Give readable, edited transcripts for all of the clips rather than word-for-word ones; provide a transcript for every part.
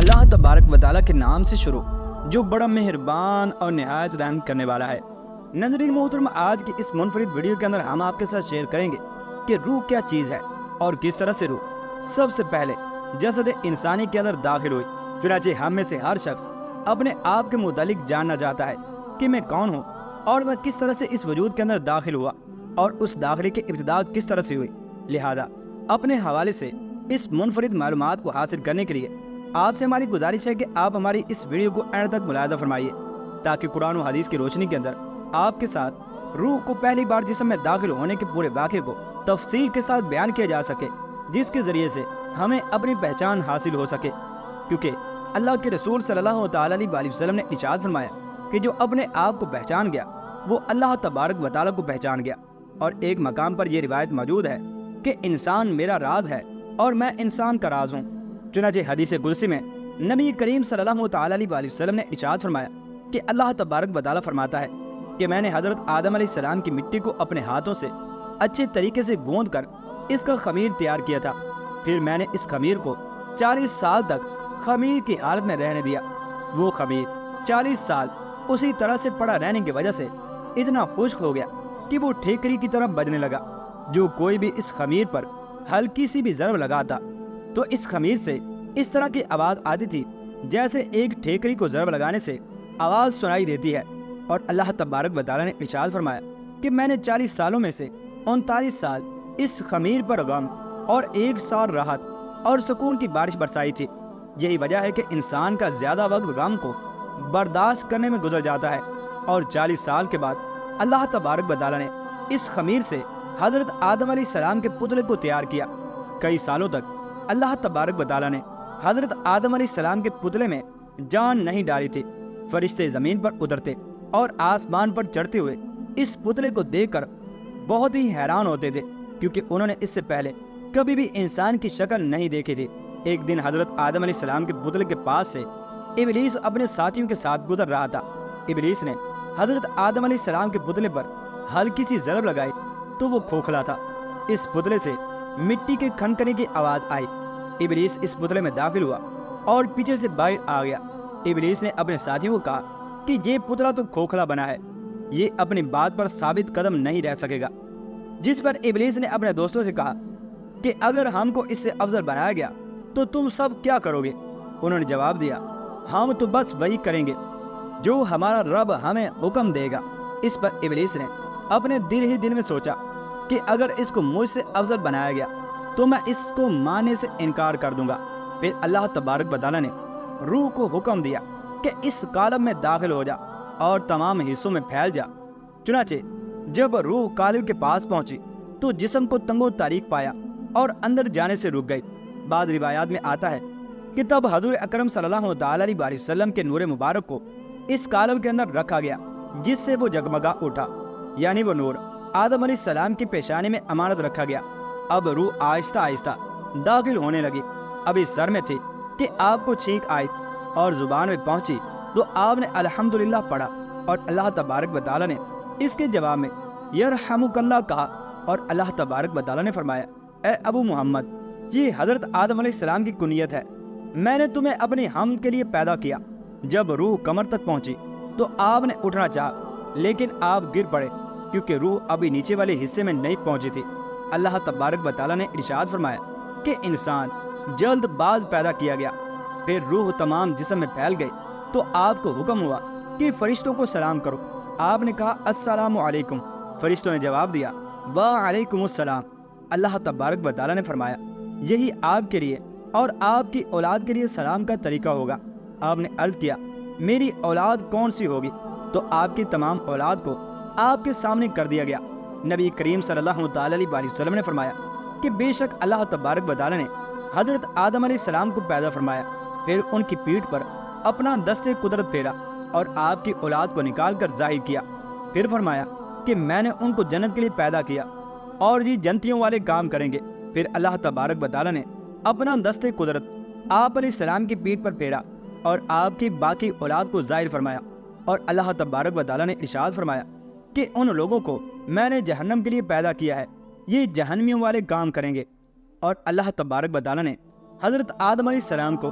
اللہ تبارک و تعالیٰ کے نام سے شروع جو بڑا مہربان اور نہایت رحم کرنے والا ہے۔ ناظرین محترم، آج کی اس منفرد ویڈیو کے اندر ہم آپ کے ساتھ شیئر کریں گے کہ روح کیا چیز ہے اور کس طرح سے روح سب سے پہلے جسد انسانی کے اندر داخل ہوئی۔ چنانچہ ہم میں سے ہر شخص اپنے آپ کے متعلق جاننا چاہتا ہے کہ میں کون ہوں اور میں کس طرح سے اس وجود کے اندر داخل ہوا اور اس داخلے کی ابتدا کس طرح سے ہوئی۔ لہذا اپنے حوالے سے اس منفرد معلومات کو حاصل کرنے کے لیے آپ سے ہماری گزارش ہے کہ آپ ہماری اس ویڈیو کو اینڈ تک مشاہدہ فرمائیے تاکہ قرآن و حدیث کی روشنی کے اندر آپ کے ساتھ روح کو پہلی بار جسم میں داخل ہونے کے پورے واقعے کو تفصیل کے ساتھ بیان کیا جا سکے، جس کے ذریعے سے ہمیں اپنی پہچان حاصل ہو سکے، کیونکہ اللہ کے رسول صلی اللہ تعالیٰ علیہ وسلم نے ارشاد فرمایا کہ جو اپنے آپ کو پہچان گیا وہ اللہ تبارک و تعالیٰ کو پہچان گیا۔ اور ایک مقام پر یہ روایت موجود ہے کہ انسان میرا راز ہے اور میں انسان کا راز ہوں۔ چنانچہ حدیث قدسی میں نبی کریم صلی اللہ تعالیٰ علیہ وسلم نے ارشاد فرمایا کہ اللہ تبارک و تعالیٰ فرماتا ہے کہ میں نے حضرت آدم علیہ السلام کی مٹی کو اپنے ہاتھوں سے اچھے طریقے سے گوندھ کر اس کا خمیر تیار کیا تھا، پھر میں نے اس خمیر کو 40 سال تک خمیر کی حالت میں رہنے دیا۔ وہ خمیر 40 سال اسی طرح سے پڑا رہنے کی وجہ سے اتنا خشک ہو گیا کہ وہ ٹھیکری کی طرح بجنے لگا۔ جو کوئی بھی اس خمیر پر ہلکی سی بھی ضرب لگاتا تو اس خمیر سے اس طرح کی آواز آتی تھی جیسے ایک ٹھیکری کو ضرب لگانے سے آواز سنائی دیتی ہے۔ اور اللہ تبارک و تعالیٰ نے ارشاد فرمایا کہ میں نے 40 سالوں میں سے 39 سال اس خمیر پر غم اور 1 سال راحت اور سکون کی بارش برسائی تھی۔ یہی وجہ ہے کہ انسان کا زیادہ وقت غم کو برداشت کرنے میں گزر جاتا ہے، اور 40 سال کے بعد اللہ تبارک و تعالیٰ نے اس خمیر سے حضرت آدم علیہ السلام کے پتلے کو تیار کیا۔ کئی سالوں تک اللہ تبارک و تعالیٰ نے حضرت آدم علیہ السلام کے پتلے میں جان نہیں ڈالی تھی۔ فرشتے زمین پر اترتے اور آسمان پر چڑھتے ہوئے اس پتلے کو دیکھ کر بہت ہی حیران ہوتے تھے، کیونکہ انہوں نے اس سے پہلے کبھی بھی انسان کی شکل نہیں دیکھی تھی۔ ایک دن حضرت آدم علیہ السلام کے پتلے کے پاس سے ابلیس اپنے ساتھیوں کے ساتھ گزر رہا تھا۔ ابلیس نے حضرت آدم علیہ السلام کے پتلے پر ہلکی سی ضرب لگائی تو وہ کھوکھلا تھا۔ اس پتلے سے مٹی کے کھنکنے کی آواز آئی۔ ابلیس اس پتلے میں داخل ہوا اور پیچھے سے باہر آ گیا۔ ابلیس نے اپنے ساتھیوں کو کہا کہ یہ پتلا تو کھوکھلا بنا ہے، یہ اپنی بات پر ثابت قدم نہیں رہ سکے گا۔ جس پر ابلیس نے اپنے دوستوں سے کہا کہ اگر ہم کو اس سے افضل بنایا گیا تو تم سب کیا کرو گے؟ انہوں نے جواب دیا، ہم تو بس وہی کریں گے جو ہمارا رب ہمیں حکم دے گا۔ اس پر ابلیس نے اپنے دل ہی دل میں سوچا کہ اگر اس کو مجھ سے افضل بنایا گیا تو میں اس کو ماننے سے انکار کر دوں گا۔ پھر اللہ تبارک و تعالیٰ نے روح کو حکم دیا کہ اس قالب میں داخل ہو جا اور تمام حصوں میں پھیل جا۔ چنانچہ جب روح قالب کے پاس پہنچی تو جسم کو تنگ و تاریک پایا اور اندر جانے سے رک گئی۔ بعض روایات میں آتا ہے کہ تب حضور اکرم صلی اللہ تعالیٰ علیہ وسلم کے نور مبارک کو اس قالب کے اندر رکھا گیا، جس سے وہ جگمگا اٹھا، یعنی وہ نور آدم علیہ السلام کی پیشانی میں امانت رکھا گیا۔ اب روح آہستہ آہستہ داخل ہونے لگی۔ ابھی سر میں تھی کہ آپ کو چھینک آئی اور زبان میں پہنچی تو آپ نے الحمدللہ پڑھا، اور اللہ تبارک و تعالیٰ نے اس کے جواب میں یرحمک اللہ کہا، اور اللہ تبارک و تعالیٰ نے فرمایا، اے ابو محمد، یہ حضرت آدم علیہ السلام کی کنیت ہے، میں نے تمہیں اپنی حمد کے لیے پیدا کیا۔ جب روح کمر تک پہنچی تو آپ نے اٹھنا چاہا، لیکن آپ گر پڑے کیونکہ روح ابھی نیچے والے حصے میں نہیں پہنچی تھی۔ اللہ تبارک و تعالیٰ نے ارشاد فرمایا کہ انسان جلد باز پیدا کیا گیا۔ پھر روح تمام جسم میں پھیل گئی تو آپ کو حکم ہوا کہ فرشتوں کو سلام کرو۔ آپ نے کہا السلام علیکم، فرشتوں نے جواب دیا وعلیکم السلام۔ اللہ تبارک و تعالیٰ نے فرمایا یہی آپ کے لیے اور آپ کی اولاد کے لیے سلام کا طریقہ ہوگا۔ آپ نے عرض کیا میری اولاد کون سی ہوگی؟ تو آپ کی تمام اولاد کو آپ کے سامنے کر دیا گیا۔ نبی کریم صلی اللہ تعالیٰ علیہ وسلم نے فرمایا کہ بے شک اللہ تبارک و تعالیٰ نے حضرت آدم علیہ السلام کو پیدا فرمایا، پھر ان کی پیٹھ پر اپنا دست قدرت پھیرا اور آپ کی اولاد کو نکال کر ظاہر کیا۔ پھر فرمایا کہ میں نے ان کو جنت کے لیے پیدا کیا اور یہ جنتیوں والے کام کریں گے۔ پھر اللہ تبارک و تعالیٰ نے اپنا دست قدرت آپ علیہ السلام کی پیٹھ پر پھیرا اور آپ کی باقی اولاد کو ظاہر فرمایا، اور اللہ تبارک و تعالیٰ نے ارشاد فرمایا کہ ان لوگوں کو میں نے جہنم کے لیے پیدا کیا ہے، یہ جہنمیوں والے کام کریں گے۔ اور اللہ تبارک و تعالیٰ نے حضرت آدم علیہ السلام کو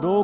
2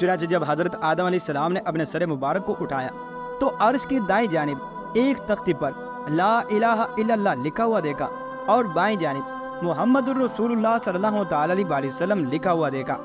چنانچہ جب حضرت آدم علیہ السلام نے اپنے سر مبارک کو اٹھایا تو عرش کی دائیں جانب ایک تختی پر لا الہ الا اللہ لکھا ہوا دیکھا اور بائیں جانب محمد الرسول اللہ صلی اللہ تعالی علیہ وسلم لکھا ہوا دیکھا۔